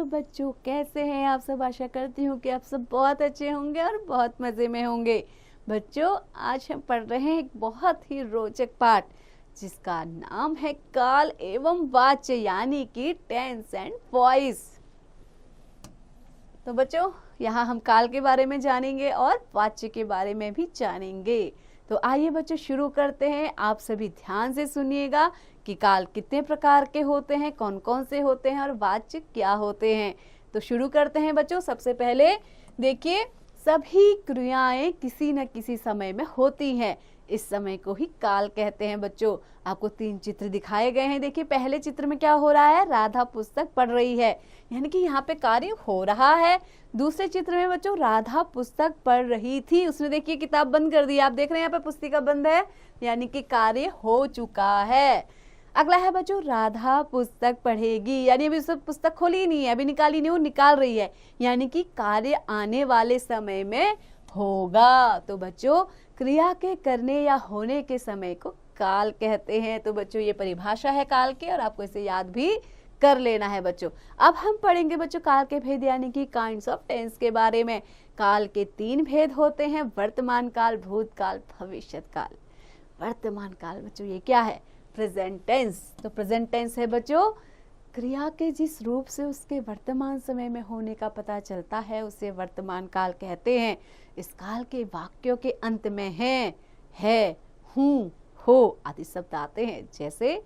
बच्चों, कैसे हैं आप सब। आशा करती हूँ कि आप सब बहुत अच्छे होंगे और बहुत मज़े में होंगे। बच्चों, आज हम पढ़ रहे हैं एक बहुत ही रोचक पाठ जिसका नाम है काल एवं वाच्य, यानी कि टेंस एंड वॉइस। तो बच्चों, यहाँ हम काल के बारे में जानेंगे और वाच्य के बारे में भी जानेंगे। तो आइए बच्चों शुरू करते हैं। आप सभी ध्यान से सुनिएगा कि काल कितने प्रकार के होते हैं, कौन कौन से होते हैं और वाच्य क्या होते हैं। तो शुरू करते हैं बच्चों। सबसे पहले देखिए, सभी क्रियाएं किसी न किसी समय में होती हैं। इस समय को ही काल कहते हैं बच्चों। आपको 3 चित्र दिखाए गए हैं। देखिए, पहले चित्र में क्या हो रहा है, राधा पुस्तक पढ़ रही है, यानी कि यहाँ पे कार्य हो रहा है। दूसरे चित्र में बच्चों राधा पुस्तक पढ़ रही थी, उसने देखिए किताब बंद कर दी। आप देख रहे हैं यहाँ पे पुस्तिका बंद है, यानी कि कार्य हो चुका है। अगला है बच्चों राधा पुस्तक पढ़ेगी, यानी अभी उसने पुस्तक खोली ही नहीं है, अभी निकाली नहीं, वो निकाल रही है, यानी कि कार्य आने वाले समय में होगा। तो बच्चों, क्रिया के करने या होने के समय को काल कहते हैं। तो बच्चों, ये परिभाषा है काल की और आपको इसे याद भी कर लेना है बच्चों। अब हम पढ़ेंगे बच्चों काल के भेद, यानी कि काइंड्स ऑफ टेंस के बारे में। काल के 3 भेद होते हैं, वर्तमान काल, भूतकाल, भविष्यत काल। वर्तमान काल बच्चों ये क्या है, प्रेजेंट टेंस। तो प्रेजेंट टेंस है बच्चों क्रिया के जिस रूप से उसके वर्तमान समय में होने का पता चलता है उसे वर्तमान काल कहते हैं। इस काल के वाक्यों के अंत में है, हूँ, हो आदि शब्द आते हैं। जैसे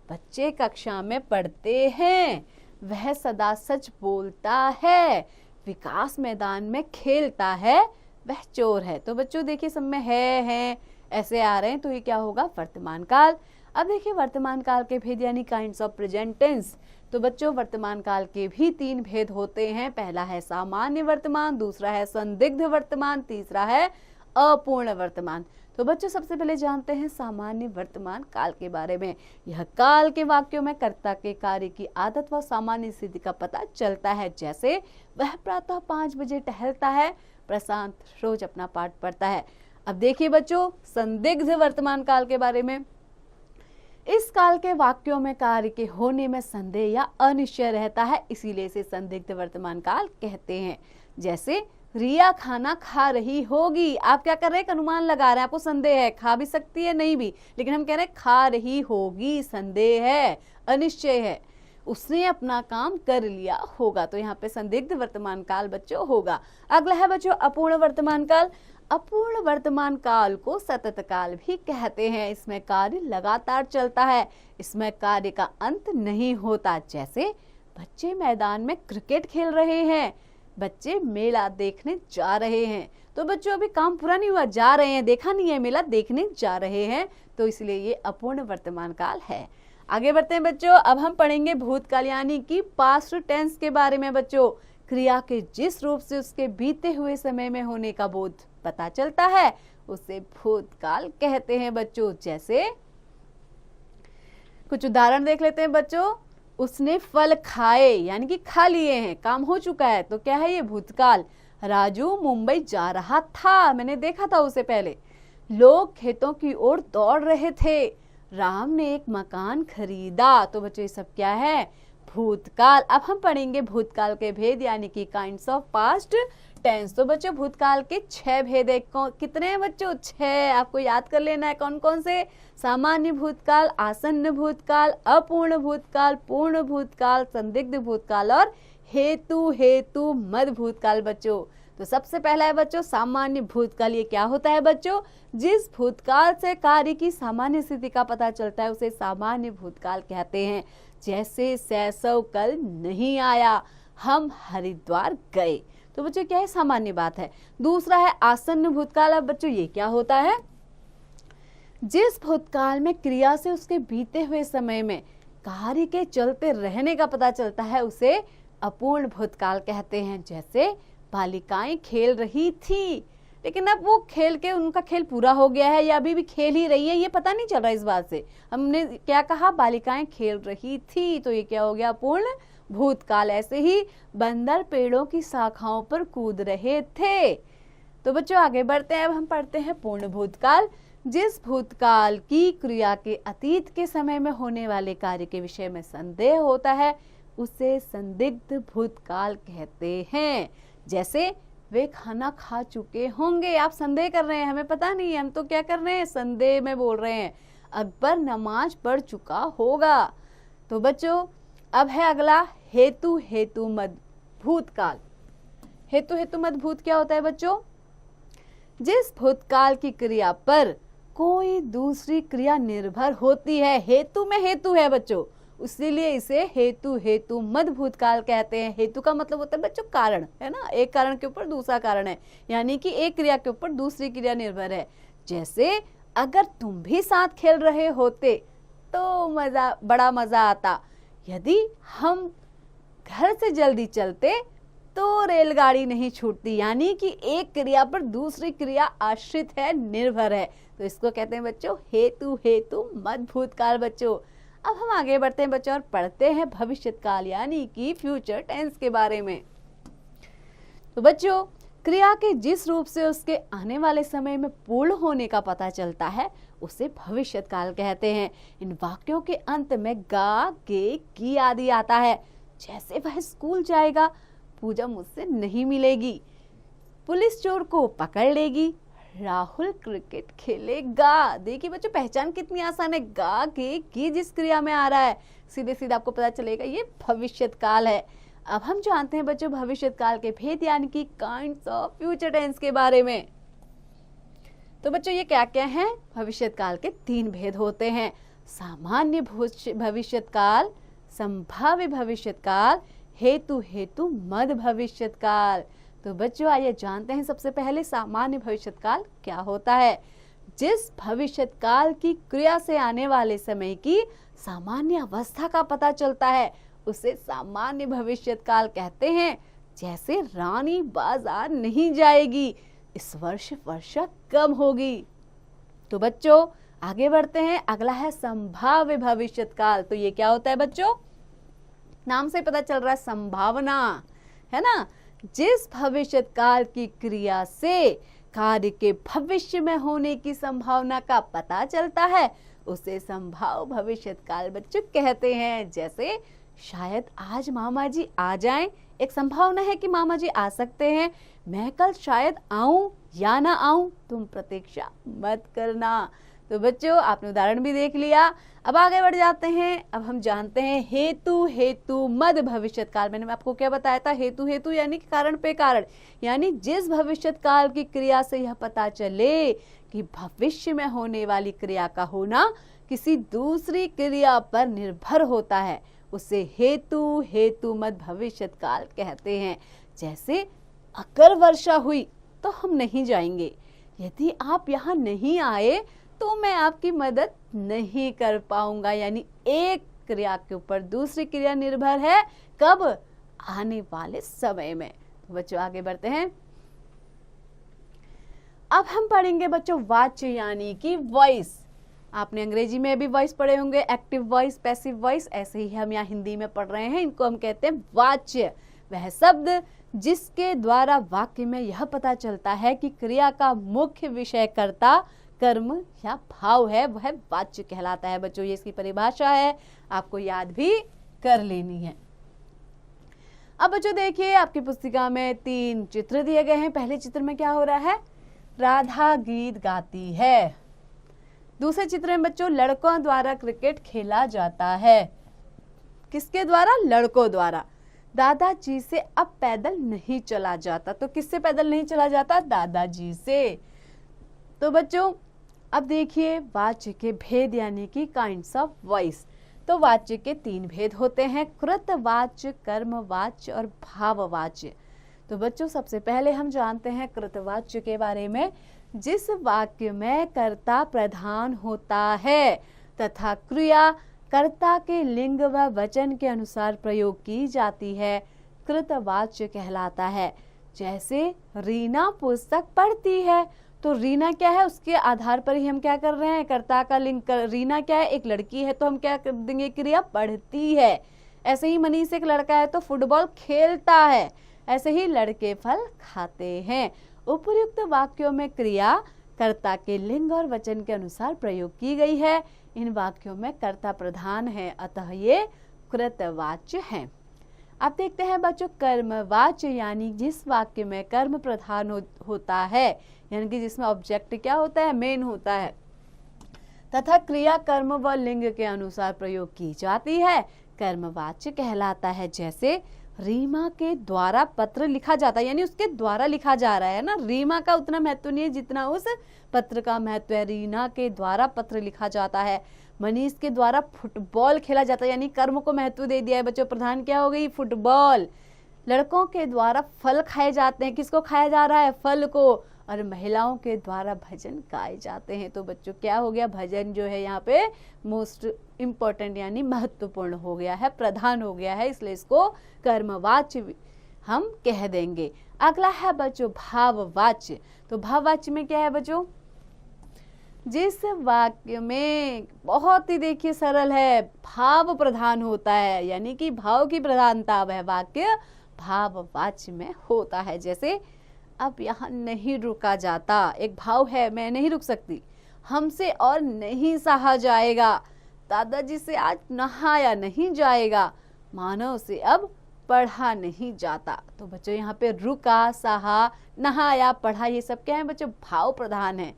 बच्चे कक्षा में पढ़ते हैं, वह सदा सच बोलता है, विकास मैदान में खेलता है, वह चोर है। तो बच्चों देखिए, सब में है ऐसे आ रहे हैं, तो ये क्या होगा, वर्तमान काल। अब देखिए वर्तमान काल के भेद, यानी काइंड्स ऑफ प्रेजेंट टेंस। तो बच्चों वर्तमान काल के भी 3 भेद होते हैं। पहला है सामान्य वर्तमान, दूसरा है संदिग्ध वर्तमान, तीसरा है अपूर्ण वर्तमान। तो बच्चों सबसे पहले जानते हैं सामान्य वर्तमान काल के बारे में। यह काल के वाक्यों में कर्ता के कार्य की आदत व सामान्य स्थिति का पता चलता है। जैसे वह प्रातः 5 बजे टहलता है, प्रशांत रोज अपना पाठ पढ़ता है। अब देखिए बच्चों संदिग्ध वर्तमान काल के बारे में। इस काल के वाक्यों में कार्य के होने में संदेह या अनिश्चय रहता है, इसीलिए इसे संदिग्ध वर्तमान काल कहते हैं। जैसे रिया खाना खा रही होगी, आप क्या कर रहे हैं, अनुमान लगा रहे हैं, आपको संदेह है, खा भी सकती है नहीं भी, लेकिन हम कह रहे हैं खा रही होगी, संदेह है, अनिश्चय है, उसने अपना काम कर लिया होगा। तो यहाँ पे संदिग्ध वर्तमान काल बच्चों होगा। अगला है बच्चों अपूर्ण वर्तमान काल। अपूर्ण वर्तमान काल को सतत काल भी कहते हैं। इसमें कार्य लगातार चलता है, इसमें कार्य का अंत नहीं होता। जैसे बच्चे मैदान में क्रिकेट खेल रहे हैं, बच्चे मेला देखने जा रहे हैं। तो बच्चों अभी काम पूरा नहीं हुआ, जा रहे हैं, देखा नहीं है मेला, देखने जा रहे हैं, तो इसलिए ये अपूर्ण वर्तमान काल है। आगे बढ़ते हैं बच्चों। अब हम पढ़ेंगे भूतकाल, यानी कि पास्ट टेंस के बारे में। बच्चों क्रिया के जिस रूप से उसके बीते हुए समय में होने का बोध पता चलता है उसे भूतकाल कहते हैं बच्चों। जैसे कुछ उदाहरण देख लेते हैं बच्चों। उसने फल खाए, यानी कि खा लिए हैं, काम हो चुका है, तो क्या है ये, भूतकाल। राजू मुंबई जा रहा था, मैंने देखा था उसे पहले। लोग खेतों की ओर दौड़ रहे थे, राम ने एक मकान खरीदा। तो बच्चों ये सब क्या है, भूतकाल। अब हम पढ़ेंगे भूतकाल के भेद, यानी कि काइंड्स ऑफ पास्ट टेंस। तो बच्चों भूतकाल के 6 भेद है। कितने हैं बच्चों, 6। आपको याद कर लेना है कौन कौन से, सामान्य भूतकाल, आसन्न भूतकाल, अपूर्ण भूतकाल, पूर्ण भूतकाल, संदिग्ध भूतकाल और हेतु मद भूतकाल बच्चों। तो सबसे पहला है बच्चों सामान्य भूतकाल। ये क्या होता है बच्चों, जिस भूतकाल से कार्य की सामान्य स्थिति का पता चलता है उसे सामान्य भूतकाल कहते हैं। जैसे सैसव कल नहीं आया, हम हरिद्वार गए। तो बच्चों क्या है, सामान्य बात है। दूसरा है आसन्न भूतकाल। अब बच्चों ये क्या होता है, जिस भूतकाल में क्रिया से उसके बीते हुए समय में कार्य के चलते रहने का पता चलता है उसे अपूर्ण भूतकाल कहते हैं। जैसे बालिकाएं खेल रही थी, लेकिन अब वो खेल के उनका खेल पूरा हो गया है या अभी भी खेल ही रही है, ये पता नहीं चल रहा। इस बात से हमने क्या कहा, बालिकाएं खेल रही थी, तो ये क्या हो गया, अपूर्ण भूतकाल। ऐसे ही बंदर पेड़ों की शाखाओं पर कूद रहे थे। तो बच्चों आगे बढ़ते हैं। अब हम पढ़ते हैं पूर्ण भूतकाल। जिस भूतकाल की क्रिया के अतीत के समय में होने वाले कार्य के विषय में संदेह होता है उसे संदिग्ध भूतकाल कहते हैं। जैसे वे खाना खा चुके होंगे, आप संदेह कर रहे हैं, हमें पता नहीं है, हम तो क्या कर रहे हैं, संदेह में बोल रहे हैं। अकबर नमाज पढ़ चुका होगा। तो बच्चों अब है अगला हेतु हेतु मद भूतकाल। हेतु हेतु मद भूत क्या होता है बच्चों? जिस भूतकाल की क्रिया पर कोई दूसरी क्रिया निर्भर होती है। हेतु में हेतु है बच्चों, इसीलिए इसे हेतु हेतु मद भूतकाल कहते हैं। हेतु का मतलब होता है बच्चों कारण, है ना, एक कारण के ऊपर दूसरा कारण है, यानी कि एक क्रिया के ऊपर दूसरी क्रिया निर्भर है। जैसे अगर तुम भी साथ खेल रहे होते तो बड़ा मजा आता। यदि हम घर से जल्दी चलते तो रेलगाड़ी नहीं छूटती, यानी कि एक क्रिया पर दूसरी क्रिया आश्रित है, निर्भर है। तो इसको कहते हैं बच्चों हेतु हेतु मद भूतकाल। बच्चों अब हम आगे बढ़ते हैं बच्चों और पढ़ते हैं भविष्यकाल यानी कि फ्यूचर टेंस के बारे में। तो बच्चों क्रिया के जिस रूप से उसके आने वाले समय में पूर्ण होने का पता चलता है उसे भविष्यकाल कहते हैं। इन वाक्यों के अंत में गा, गे, की आदि आता है। जैसे वह स्कूल जाएगा, पूजा मुझसे नहीं मिलेगी, पुलिस चोर को पकड़ लेगी, राहुल क्रिकेट खेलेगा। देखिए बच्चों पहचान कितनी आसान है, गा, गे, की जिस क्रिया में आ रहा है सीधे सीधे आपको पता चलेगा ये भविष्यकाल है। अब हम जानते हैं बच्चों भविष्यकाल के भेद यानी कि काइंड्स ऑफ फ्यूचर टेंस के बारे में। तो बच्चों ये क्या क्या हैं? भविष्यकाल के 3 भेद होते हैं, सामान्य भविष्यकाल, संभाव्य भविष्यकाल, हेतु हेतु मद भविष्यकाल। तो बच्चों आइए जानते हैं सबसे पहले सामान्य भविष्यकाल क्या होता है। जिस भविष्यकाल की क्रिया से आने वाले समय की सामान्य अवस्था का पता चलता है उसे सामान्य भविष्यकाल कहते हैं। जैसे रानी बाजार नहीं जाएगी, इस वर्ष वर्षा कम होगी। तो बच्चों आगे बढ़ते हैं, अगला है संभाव्य भविष्यकाल। तो ये क्या होता है बच्चों? नाम से पता चल रहा है संभावना, है ना। जिस भविष्यकाल की क्रिया से कार्य के भविष्य में होने की संभावना का पता चलता है उसे संभाव्य भविष्यकाल बच्चों कहते हैं। जैसे शायद आज मामा जी आ जाएं, एक संभावना है कि मामा जी आ सकते हैं। मैं कल शायद आऊं या ना आऊं, तुम प्रतीक्षा मत करना। तो बच्चों आपने उदाहरण भी देख लिया। अब आगे बढ़ जाते हैं। अब हम जानते हैं हेतु हेतु मद भविष्यकाल। मैंने आपको क्या बताया था? हेतु हेतु यानी कि कारण पे कारण, यानी जिस भविष्यकाल की क्रिया से यह पता चले कि भविष्य में होने वाली क्रिया का होना किसी दूसरी क्रिया पर निर्भर होता है उसे हेतु हेतु मद भविष्यकाल कहते हैं। जैसे अगर वर्षा हुई तो हम नहीं जाएंगे, यदि आप यहाँ नहीं आए तो मैं आपकी मदद नहीं कर पाऊंगा, यानी एक क्रिया के ऊपर दूसरी क्रिया निर्भर है, कब? आने वाले समय में। तो बच्चों आगे बढ़ते हैं। अब हम पढ़ेंगे बच्चों वाच्य यानी कि वॉइस। आपने अंग्रेजी में भी वॉइस पढ़े होंगे, एक्टिव वॉइस, पैसिव वॉइस, ऐसे ही हम यहाँ हिंदी में पढ़ रहे हैं। इनको हम कहते हैं वाच्य। वह शब्द जिसके द्वारा वाक्य में यह पता चलता है कि क्रिया का मुख्य विषय कर्ता, कर्म या भाव है, वह वाच्य कहलाता है। बच्चों ये इसकी परिभाषा है, आपको याद भी कर लेनी है। अब बच्चों देखिए आपकी पुस्तिका में 3 चित्र दिए गए हैं। पहले चित्र में क्या हो रहा है? राधा गीत गाती है। दूसरे चित्र में बच्चों लड़कों द्वारा क्रिकेट खेला जाता है। किसके द्वारा? लड़कों द्वारा। दादाजी से अब पैदल नहीं चला जाता। तो किससे पैदल नहीं चला जाता? दादाजी से। तो बच्चों अब देखिए वाच्य के भेद यानी कि काइंड्स ऑफ वॉइस। तो वाच्य के 3 भेद होते हैं, कृतवाच्य, कर्मवाच्य और भाववाच्य। तो बच्चों सबसे पहले हम जानते हैं कृतवाच्य के बारे में। जिस वाक्य में कर्ता प्रधान होता है तथा क्रिया कर्ता के लिंग व वचन के अनुसार प्रयोग की जाती है, कृतवाच्य कहलाता है। जैसे रीना पुस्तक पढ़ती है, तो रीना क्या है? उसके आधार पर ही हम क्या कर रहे हैं? कर्ता का लिंग रीना क्या है? एक लड़की है, तो हम क्या कर देंगे? क्रिया पढ़ती है। ऐसे ही मनीष एक लड़का है तो फुटबॉल खेलता है। ऐसे ही लड़के फल खाते हैं। उपर्युक्त वाक्यों में क्रिया कर्ता के लिंग और वचन के अनुसार प्रयोग की गई है। इन वाक्यों में कर्ता प्रधान है, अतः ये कृतवाच्य हैं। अब देखते हैं बच्चों कर्मवाच्य, यानी जिस वाक्य में कर्म प्रधान होता है, यानी कि जिसमें ऑब्जेक्ट क्या होता है, मेन होता है, तथा क्रिया कर्म व लिंग के अनुसार प्रयोग की जाती है, कर्मवाच्य कहलाता है। जैसे रीमा के द्वारा पत्र लिखा जाता है, यानी उसके द्वारा लिखा जा रहा है ना, रीमा का उतना महत्व नहीं है जितना उस पत्र का महत्व है। रीना के द्वारा पत्र लिखा जाता है। मनीष के द्वारा फुटबॉल खेला जाता है, यानी कर्म को महत्व दे दिया है बच्चों, प्रधान क्या हो गई, फुटबॉल। लड़कों के द्वारा फल खाए जाते हैं, किसको खाया जा रहा है, फल को। और महिलाओं के द्वारा भजन गाए जाते हैं। तो बच्चों क्या हो गया, भजन जो है यहाँ पे मोस्ट इम्पोर्टेंट यानी महत्वपूर्ण हो गया है, प्रधान हो गया है, इसलिए इसको कर्मवाच्य हम कह देंगे। अगला है बच्चों भाववाच्य। तो भाववाच्य में क्या है बच्चों, जिस वाक्य में बहुत ही देखिए सरल है, भाव प्रधान होता है, यानी कि भाव की प्रधानता वह वाक्य भाववाच्य में होता है। जैसे अब यहाँ नहीं रुका जाता, एक भाव है, मैं नहीं रुक सकती, हमसे और नहीं सहा जाएगा, दादाजी से आज नहाया नहीं जाएगा, मानव से अब पढ़ा नहीं जाता। तो बच्चों यहाँ पे रुका, सहा, नहाया, पढ़ा, ये सब क्या है बच्चों, भाव प्रधान है।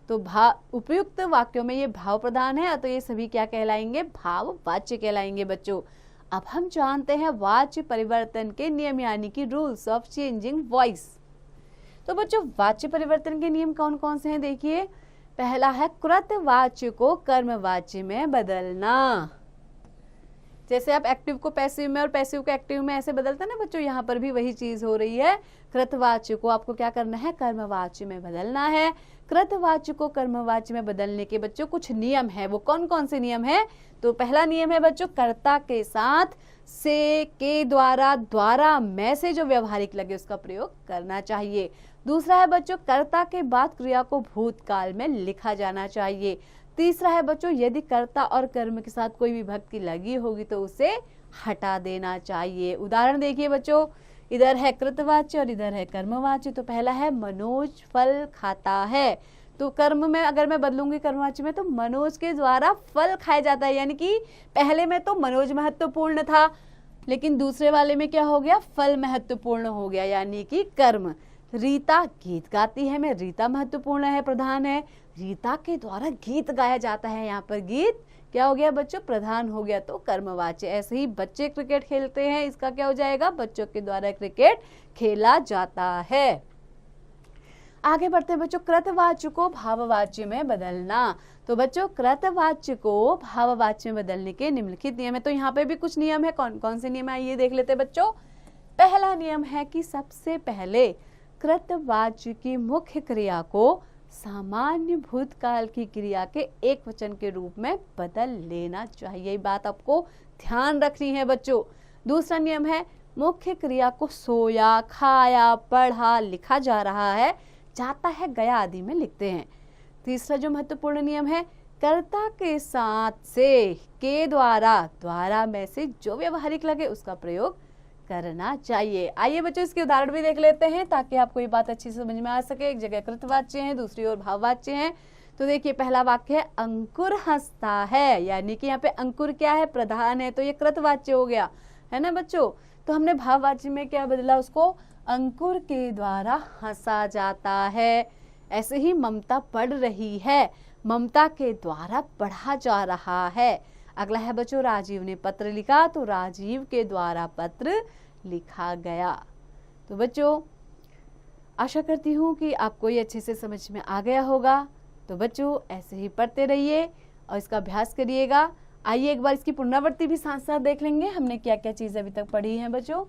तो उपयुक्त वाक्यों में ये भाव प्रधान है, तो ये सभी क्या कहलाएंगे, भाववाच्य कहलाएंगे बच्चों। अब हम जानते हैं वाच्य परिवर्तन के नियम, यानी कि रूल्स ऑफ चेंजिंग वॉइस। तो बच्चों वाच्य परिवर्तन के नियम कौन कौन से हैं, देखिए। पहला है कृतवाच्य को कर्मवाच्य में बदलना। जैसे आप एक्टिव को पैसिव में और पैसिव को एक्टिव में ऐसे बदलते हैं ना बच्चों, यहाँ पर भी वही चीज हो रही है। कृतवाच्य को आपको क्या करना है, कर्मवाच्य में बदलना है। कृतवाच्य को कर्मवाच्य में बदलने के बच्चों कुछ नियम है, वो कौन कौन से नियम है। तो पहला नियम है बच्चों, कर्ता के साथ से, के द्वारा, द्वारा, में से जो व्यवहारिक लगे उसका प्रयोग करना चाहिए। दूसरा है बच्चों, कर्ता के बाद क्रिया को भूतकाल में लिखा जाना चाहिए। तीसरा है बच्चों, यदि कर्ता और कर्म के साथ कोई विभक्ति लगी होगी तो उसे हटा देना चाहिए। उदाहरण देखिए बच्चों, इधर है कृतवाच्य और इधर है कर्मवाच्य। तो पहला है मनोज फल खाता है। तो कर्म में अगर मैं बदलूंगी कर्मवाच्य में, तो मनोज के द्वारा फल खाया जाता है, यानी कि पहले में तो मनोज महत्वपूर्ण था, लेकिन दूसरे वाले में क्या हो गया, फल महत्वपूर्ण हो गया, यानी कि कर्म। रीता गीत गाती है, मैं रीता महत्वपूर्ण है, प्रधान है, रीता के द्वारा गीत गाया जाता है, यहाँ पर गीत क्या हो गया बच्चों, प्रधान हो गया, तो कर्मवाच्य। ऐसे ही बच्चे क्रिकेट खेलते हैं, इसका क्या हो जाएगा, बच्चों के द्वारा क्रिकेट खेला जाता है। आगे बढ़ते हैं बच्चों, कृतवाच्य को भाववाच्य में बदलना। तो बच्चों कृतवाच्य को भाववाच्य में बदलने के निम्नलिखित नियम है। तो यहाँ पे भी कुछ नियम है, कौन कौन से नियम है ये देख लेते हैं बच्चों। पहला नियम है कि सबसे पहले कृतवाच्य की मुख्य क्रिया को सामान्य भूतकाल की क्रिया के एक वचन के रूप में बदल लेना चाहिए। ये बात आपको ध्यान रखनी है बच्चों। दूसरा नियम है, मुख्य क्रिया को सोया, खाया, पढ़ा, लिखा जा रहा है, जाता है, गया आदि में लिखते हैं। तीसरा जो महत्वपूर्ण नियम है, कर्ता के साथ से, के द्वारा, द्वारा में से जो व्यवहारिक लगे उसका प्रयोग करना चाहिए। आइए बच्चों इसके उदाहरण भी देख लेते हैं ताकि आपको ये बात अच्छी से समझ में आ सके। एक जगह कृतवाच्य है, दूसरी ओर भाववाच्य है। तो देखिए पहला वाक्य है, अंकुर हंसता है, यानी कि यहाँ पे अंकुर क्या है, प्रधान है, तो ये कृतवाच्य हो गया, है ना बच्चों। तो हमने भाववाच्य में क्या बदला, उसको अंकुर के द्वारा हंसा जाता है। ऐसे ही ममता पढ़ रही है, ममता के द्वारा पढ़ा जा रहा है। अगला है बच्चों, राजीव ने पत्र लिखा, तो राजीव के द्वारा पत्र लिखा गया। तो बच्चों आशा करती हूँ कि आपको ये अच्छे से समझ में आ गया होगा। तो बच्चों ऐसे ही पढ़ते रहिए और इसका अभ्यास करिएगा। आइए एक बार इसकी पुनरावृत्ति भी साथ साथ देख लेंगे, हमने क्या क्या चीजें अभी तक पढ़ी हैं बच्चों।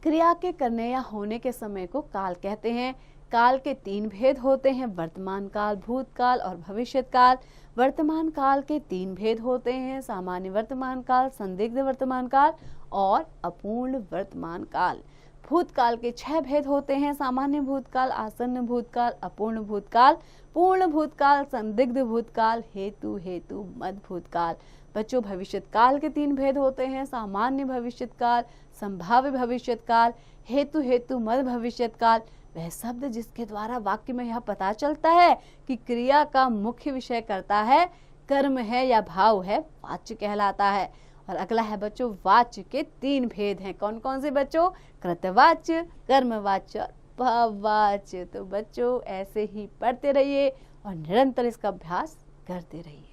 क्रिया के करने या होने के समय को काल कहते हैं। काल के तीन भेद होते हैं, वर्तमान काल, भूतकाल और भविष्यत काल। वर्तमान काल के तीन भेद होते हैं, सामान्य वर्तमान काल, संदिग्ध वर्तमान काल और अपूर्ण वर्तमान काल। भूतकाल के 6 भेद होते हैं, सामान्य भूतकाल, आसन्न भूतकाल, अपूर्ण भूतकाल, पूर्ण भूतकाल, संदिग्ध भूतकाल, हेतु हेतु मध्य भूतकाल। बच्चों भविष्यत काल के 3 भेद होते हैं, सामान्य भविष्यत काल, संभाव्य भविष्यत काल, हेतु हेतु मध्य भविष्यत काल। वह शब्द जिसके द्वारा वाक्य में यह पता चलता है कि क्रिया का मुख्य विषय करता है, कर्म है या भाव है, वाच्य कहलाता है। और अगला है बच्चों वाच्य के 3 भेद हैं। कौन कौन से बच्चों? कृतवाच्य, कर्मवाच्य और भाववाच्य। तो बच्चों ऐसे ही पढ़ते रहिए और निरंतर इसका अभ्यास करते रहिए।